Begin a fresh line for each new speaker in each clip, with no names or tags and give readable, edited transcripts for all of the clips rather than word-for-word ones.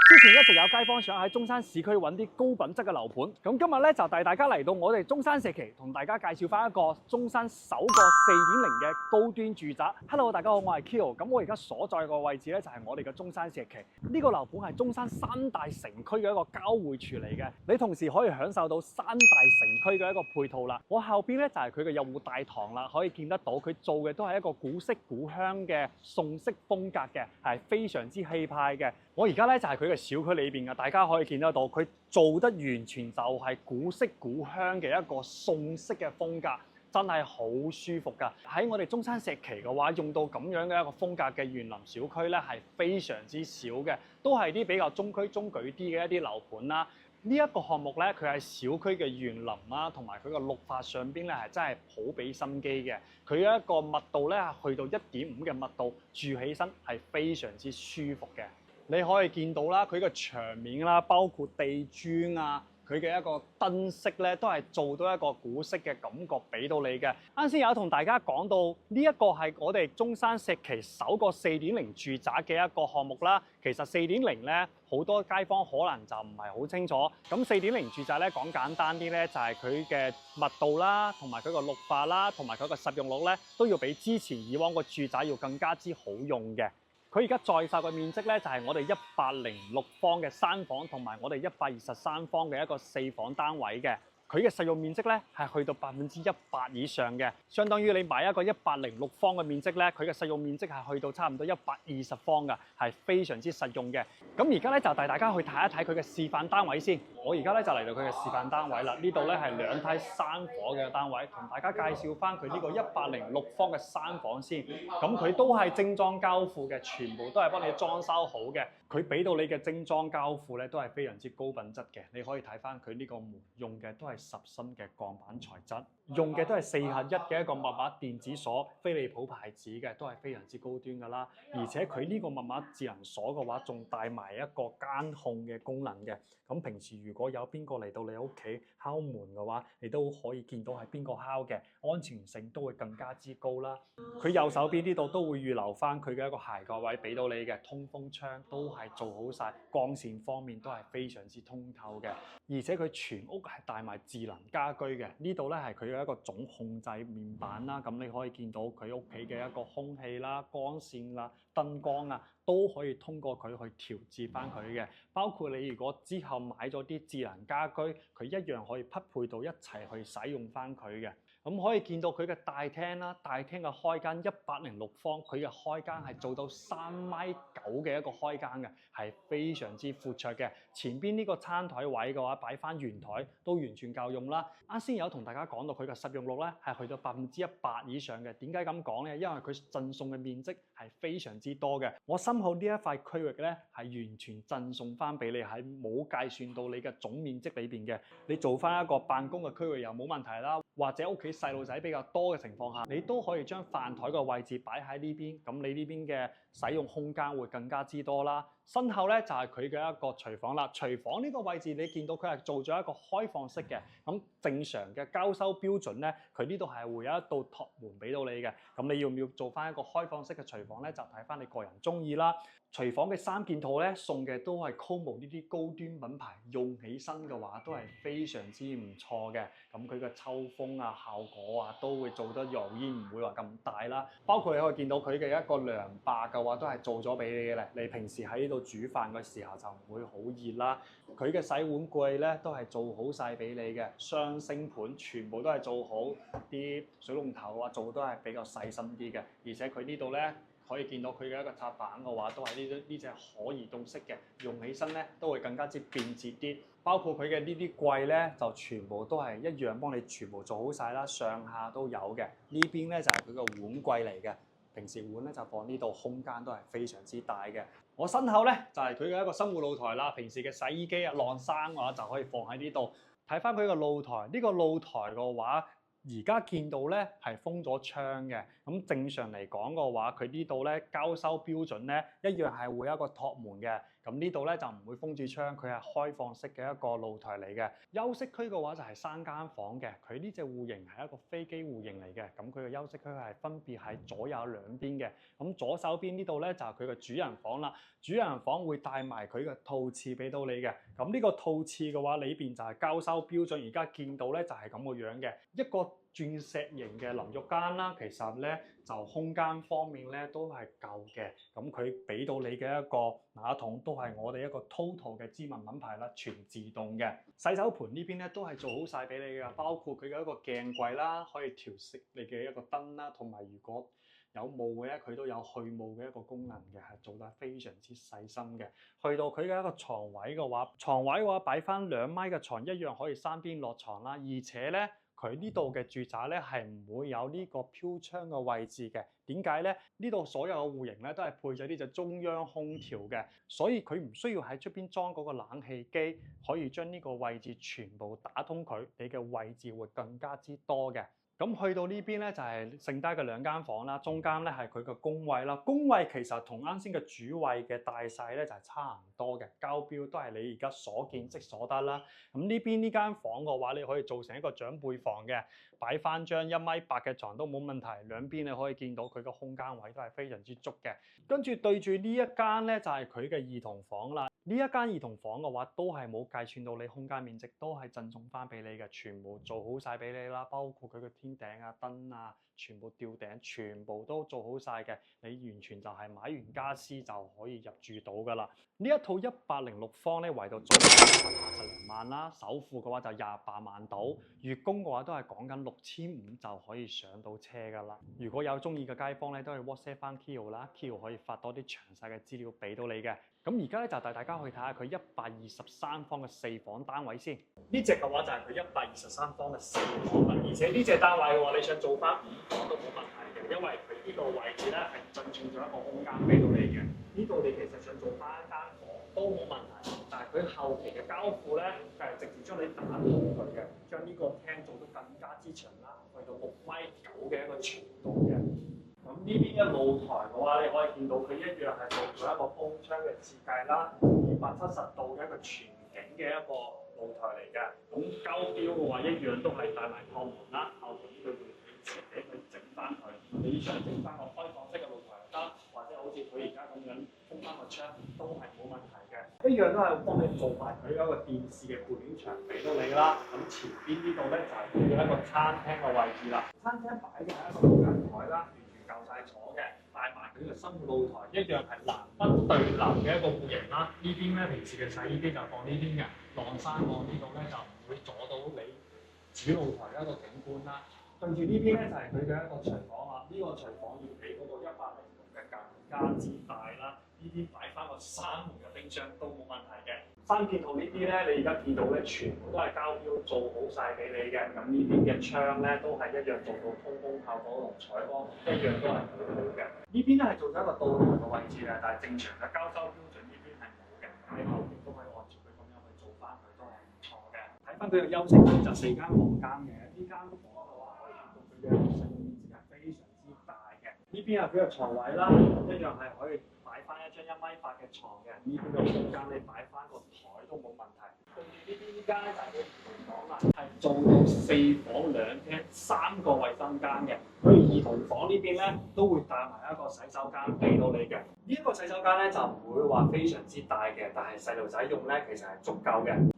之前一直有街坊想喺中山市區揾啲高品質嘅樓盤，咁今日咧就帶大家嚟到我哋中山社旗，同大家介紹翻一個中山首個4.0嘅高端住宅。Hello， 大家好，我係 Kyo。咁我而家所在個位置咧就係我哋嘅中山社旗。呢個樓盤係中山3大城區嘅一個交匯處嚟嘅，你同時可以享受到3大城區嘅一個配套啦。我後邊咧就係佢嘅入戶大堂啦，可以見得到佢做嘅都係一個古色古香嘅宋式風格嘅，係非常之氣派嘅。我而家咧就係佢嘅小區裏邊嘅，大家可以見得到佢做得完全就係古色古香嘅一個宋式嘅風格，真係好舒服㗎。喺我哋中山社旗嘅話，用到咁樣嘅一個風格嘅園林小區咧，係非常之少嘅，都係啲比較中規中矩啲嘅一啲樓盤啦。呢一個項目咧，佢係小區嘅園林啦，同埋佢個綠化上邊咧係真係好俾心機嘅。佢一個密度咧係去到1.5嘅密度，住起身係非常之舒服嘅。你可以見到啦，佢個牆面啦，包括地磚啊，佢嘅一個燈飾咧，都係做到一個古色嘅感覺俾到你嘅。啱先有同大家講到呢一個係我哋中山社旗首個4.0住宅嘅一個項目啦。其實4.0咧，好多街坊可能就唔係好清楚。咁4.0住宅咧，講簡單啲咧，就係佢嘅密度啦，同埋佢個綠化啦，同埋佢個實用率咧，都要比之前以往個住宅要更加之好用嘅。佢而家在售嘅面積咧，就係我哋106方嘅3房，同埋我哋123方嘅一個4房單位嘅。佢嘅實用面積咧係去到100%以上嘅，相當於你買一個106方嘅面積咧，佢嘅實用面積係去到差唔多120方㗎，係非常之實用嘅。咁而家咧就帶大家去睇一睇佢嘅示範單位先。我而家咧就嚟到佢嘅示範單位啦，呢度咧係2梯3伙嘅單位，同大家介紹翻佢呢個106方嘅3房先。咁佢都係精裝交付嘅，全部都係幫你裝修好嘅。佢俾到你嘅精裝交付咧都係非常之高品質嘅，你可以睇翻佢呢個門用嘅都係10芯嘅鋼板材質，用嘅都係4合1嘅一個密碼電子鎖，飛利浦牌子嘅，都係非常之高端㗎啦。而且佢呢個密碼智能鎖嘅話，仲帶埋一個監控嘅功能嘅。咁平時如果有邊個嚟到你屋企敲門嘅話，你都可以見到係邊個敲嘅，安全性都會更加之高啦。佢右手邊呢度都會預留翻佢嘅一個鞋蓋位俾到你嘅，通風窗都係做好晒，光線方面都係非常之通透嘅。而且佢全屋係帶埋智能家居嘅，呢度咧係佢嘅一個總控制面板啦。咁你可以見到佢屋企嘅一個空氣啦、光線啦、燈光啊，都可以通過佢去調節翻佢嘅。包括你如果之後買咗啲智能家居，佢一樣可以匹配到一齊去使用翻佢嘅。咁可以見到佢嘅大廳啦，大廳嘅開間106方，佢嘅開間係做到3.9米嘅一個開間嘅，係非常之闊綽嘅。前邊呢個餐台位嘅話，擺翻圓台都完全夠用啦。啱先有同大家講到佢嘅實用率咧係去到100%以上嘅。點解咁講咧？因為佢贈送嘅面積係非常之多嘅。我心口呢一塊區域咧係完全贈送翻俾你，係冇計算到你嘅總面積裏邊嘅。你做翻一個辦公嘅區域又冇問題啦，或者屋企細路仔比較多嘅情況下，你都可以將飯台個位置擺喺呢邊，咁你呢邊嘅使用空間會更加之多啦。身後咧就係佢嘅一個廚房啦。廚房呢個位置你見到佢係做咗一個開放式嘅，咁正常嘅交收標準咧，佢呢度係會有一道托門俾到你嘅。咁你要唔要做翻一個開放式嘅廚房咧？就睇翻你個人中意啦。廚房嘅3件套咧送嘅都係 Como 呢啲高端品牌，用起身嘅話都係非常之唔錯嘅。咁佢嘅抽風啊、效果啊都會做得油煙唔會話咁大啦。包括你可以見到佢嘅一個涼霸嘅話都係做咗俾你嘅咧。你平時喺呢度煮飯嘅時候就唔會好熱啦。佢嘅洗碗櫃咧都係做好晒俾你嘅，雙星盤全部都係做好，啲水龍頭啊做都係比較細心啲嘅。而且佢呢度咧，可以見到佢嘅一個插板嘅話，都係呢隻可移動式嘅，用起身咧都會更加之便捷啲。包括佢嘅呢啲櫃咧，就全部都係一樣幫你全部做好晒啦，上下都有嘅。呢邊咧就係佢個碗櫃嚟嘅，平時碗咧就放呢度，空間都係非常之大嘅。我身後咧就係佢嘅一個生活露台啦，平時嘅洗衣機啊、晾衫嘅話就可以放喺呢度。睇翻佢個露台，呢個露台嘅話，而家見到咧係封咗窗嘅，咁正常嚟講嘅話，佢呢度咧交收標準咧一樣係會有一個托門嘅，咁咁呢度咧就唔會封住窗，佢係開放式嘅一個露台嚟嘅。休息區嘅話就係3間房嘅，佢呢隻戶型係一個飛機戶型嚟嘅。咁佢嘅休息區係分別喺左右兩邊嘅。咁左手邊呢度咧就係佢嘅主人房啦。主人房會帶埋佢嘅套廁俾到你嘅。咁呢個套廁嘅話，裏邊就係交收標準，而家見到咧就係咁個樣嘅一個鑽石型嘅淋浴間啦。其實咧就空間方面咧都係夠嘅。咁佢俾到你嘅一個馬桶都係我哋一個 Total 嘅知名品牌啦，全自動嘅。洗手盆呢邊咧都係做好晒俾你嘅，包括佢嘅一個鏡櫃啦，可以調色你嘅一個燈啦，同埋如果有霧嘅咧，佢都有去霧嘅一個功能嘅，係做得非常之細心嘅。去到佢嘅一個床位嘅話擺翻2米嘅床，一樣可以3邊落床啦。而且咧，佢呢度嘅住宅咧係唔會有呢個飄窗嘅位置嘅。點解咧？呢度所有嘅戶型咧都係配咗呢隻中央空調嘅，所以佢唔需要喺出邊裝嗰個冷氣機，可以將呢個位置全部打通佢，你嘅位置會更加之多嘅。咁去到呢邊咧就係剩低嘅2間房啦，中間咧係佢嘅工位啦。工位其實同啱先嘅主位嘅大細咧就係差唔多嘅，交標都係你而家所見即所得啦。咁呢邊呢間房嘅話，你可以做成一個長輩房嘅，擺翻張1.8米嘅床都冇問題。兩邊你可以見到佢個空間位都係非常之足嘅。跟住對住呢一間咧就係佢嘅兒童房啦。呢一間兒童房嘅話都係冇計算到你空間面積，都係贈送翻俾你嘅，全部做好晒俾你啦，包括佢嘅天頂啊、燈啊，全部吊頂，全部都做好晒嘅。你完全就係買完家私就可以入住到噶啦。呢一套106方咧，圍到最80零萬啦，首付嘅話就28萬到，月供嘅話都係講緊6500就可以上到車噶啦。如果有中意嘅街坊咧，都係 WhatsApp 翻 Kio 啦 ，Kio 可以發多啲詳細嘅資料俾到你嘅。咁而家咧就帶大家去睇下佢123方嘅4房單位先。呢隻嘅話就係佢123方嘅4房啦，而且呢隻單位嘅話，你想做翻5房都冇問題嘅，因為佢呢個位置咧係進駐咗一個空間俾到你嘅。呢度你其實想做翻一間房都冇問題，但係佢後期嘅交付咧係直接將你打通佢嘅，將呢個廳做得更加之長啦，去到6.9米嘅一個長度嘅。咁呢邊嘅露台嘅話，你可以見到佢一樣係做咗一個風窗嘅設計啦，270度嘅一個全景嘅一個露台嚟嘅。咁交標嘅話，一樣都係帶埋後門啦，後門呢度會設俾佢整翻佢。你想整翻個開放式嘅露台又得，或者好似佢而家咁樣封翻個窗都係冇問題嘅。一樣都係幫你做埋佢一個電視嘅背景牆俾到你啦。咁前邊呢度咧就係佢嘅一個餐廳嘅位置啦。餐廳擺嘅係一個露天台啦。夠晒坐嘅，帶埋佢嘅新露台，一樣係南北對流嘅一個戶型啦。呢邊咧平時嘅洗衣機就放呢邊嘅，晾衫放呢度咧就唔會阻到你主露台嘅一個景觀啦。對住呢邊咧就係佢嘅一個廚房啦。呢個廚房要比嗰個106嘅更加之大啦。呢邊擺翻個3門嘅冰箱都冇問題嘅。三件套呢啲咧，你而家見到咧，全部都係交標做好晒俾你嘅。咁呢邊嘅窗咧都係一樣做到通風透火同採光，一樣都係好好嘅。呢邊咧係做咗一個倒台嘅位置嘅，但係正常嘅交收標準呢邊係冇嘅。你後邊都可以按照佢咁樣去做翻佢，都係唔錯嘅。睇翻佢嘅休息區就4間房間嘅，呢間房嘅話可以見到佢嘅使用面積係非常之大嘅。呢邊係佢嘅床位啦，一樣係可以擺翻一張1.8米嘅床嘅。呢邊嘅空間你擺翻個台都冇問題。對住呢邊依間咧就係佢兒童房啦，係做到4房2廳3個衛生間嘅。佢兒童房呢邊咧都會帶埋一個洗手間俾到你嘅。呢一個洗手間咧就唔會話非常之大嘅，但係細路仔用咧其實係足夠嘅。呢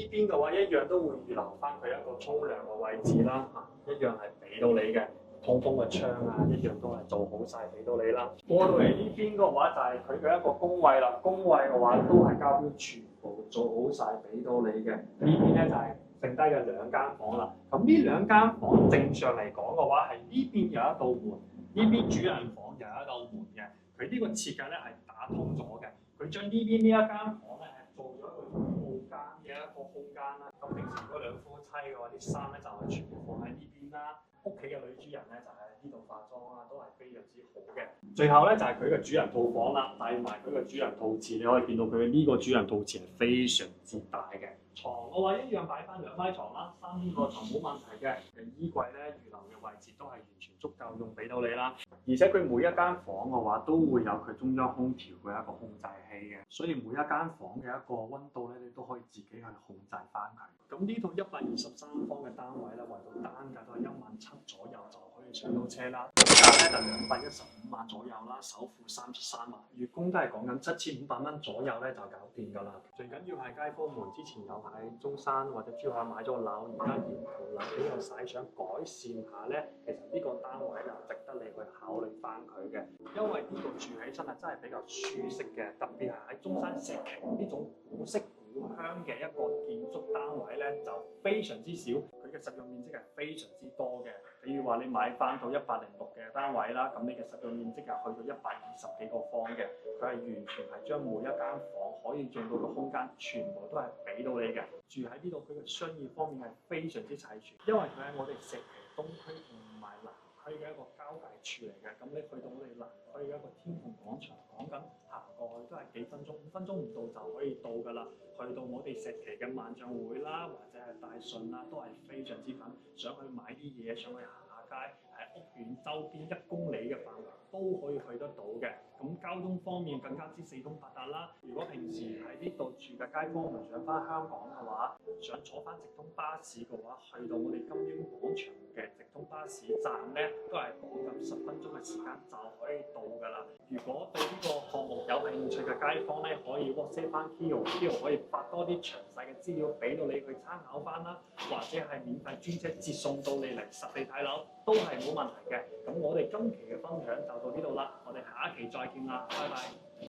邊嘅話一樣都會預留翻佢一個沖涼嘅位置啦，一樣係俾到你嘅。通風嘅窗啊，一樣都係做好晒俾到你啦。過到嚟呢邊嘅話就係佢嘅一個工位啦，工位嘅話都係交標全部做好晒俾到你嘅。呢邊咧就係剩低嘅2間房啦。咁呢2間房正常嚟講嘅話係呢邊有一道門，呢邊主人房又有一道門嘅。佢呢個設計咧係打通咗嘅，佢將呢邊呢一間房咧係做咗一個衣帽間嘅一個空間啦。咁平時如果2夫妻嘅話，啲衫咧就係全部放喺呢邊啦。屋企嘅女主人咧就喺呢呢度化妝啊，都係非常之好嘅。最後咧就係佢嘅主人套房啦，帶埋佢嘅主人套廁，你可以見到佢嘅呢個主人套廁係非常之大嘅。床嘅話一樣擺翻2米床啦，3邊個床冇問題嘅。衣櫃咧預留嘅位置都係完全足夠用俾到你啦。而且佢每一間房嘅話都會有佢中央空調嘅一個控制器嘅，所以每一間房嘅一個溫度咧，你都可以自己去控制翻佢。咁呢套123方嘅單位咧，為到單價都係17000左右就可以上到車啦。總價咧就215萬左右啦，首付33萬，月供都係講緊7500蚊左右咧就搞掂㗎啦。最緊要係街坊們之前有喺中山或者珠海買咗個樓，而家沿途樓比較細，想改善下咧，其實呢個單位就值得你去考慮翻佢嘅，因為呢度住起身係真係比較舒適嘅，特別係喺中山石岐呢種古色古香嘅一個建築單位咧，就非常之少，佢嘅實用面積係非常之多嘅。比如話你買翻到106嘅單位啦，咁你嘅實用面積係去到120幾個方嘅，佢係完全係將每一間房可以用到嘅空間全部都係俾到你嘅。住喺呢度佢嘅商業方面係非常之齊全，因為佢喺我哋石岐東區同埋南區嘅一個交界處嚟嘅，咁你去到我哋南區嘅一個天虹廣場，講緊行過去都係幾分鐘，5分鐘唔到就可以到㗎啦。去到我哋石岐嘅萬象匯啦，或者係大順啦，都係非常之近。想去買啲嘢，想去行下街，喺屋苑周邊1公里嘅範圍都可以去得到嘅。咁交通方面更加之四通八達啦。如果平時喺呢度住嘅街坊們想翻香港嘅話，想坐翻直通巴士嘅話，去到我哋金鷹廣場嘅直通巴士站咧，都係講緊10分鐘嘅時間就可以到㗎啦。如果對呢個項目有興趣嘅街坊咧，可以 WhatsApp 翻 Kio 可以發多啲詳細嘅資料俾到你去參考翻啦，或者係免費專車接送到你嚟實地睇樓，都係冇問題嘅。咁我哋今期嘅分享就到呢度啦，我哋下一期再見啦，拜拜。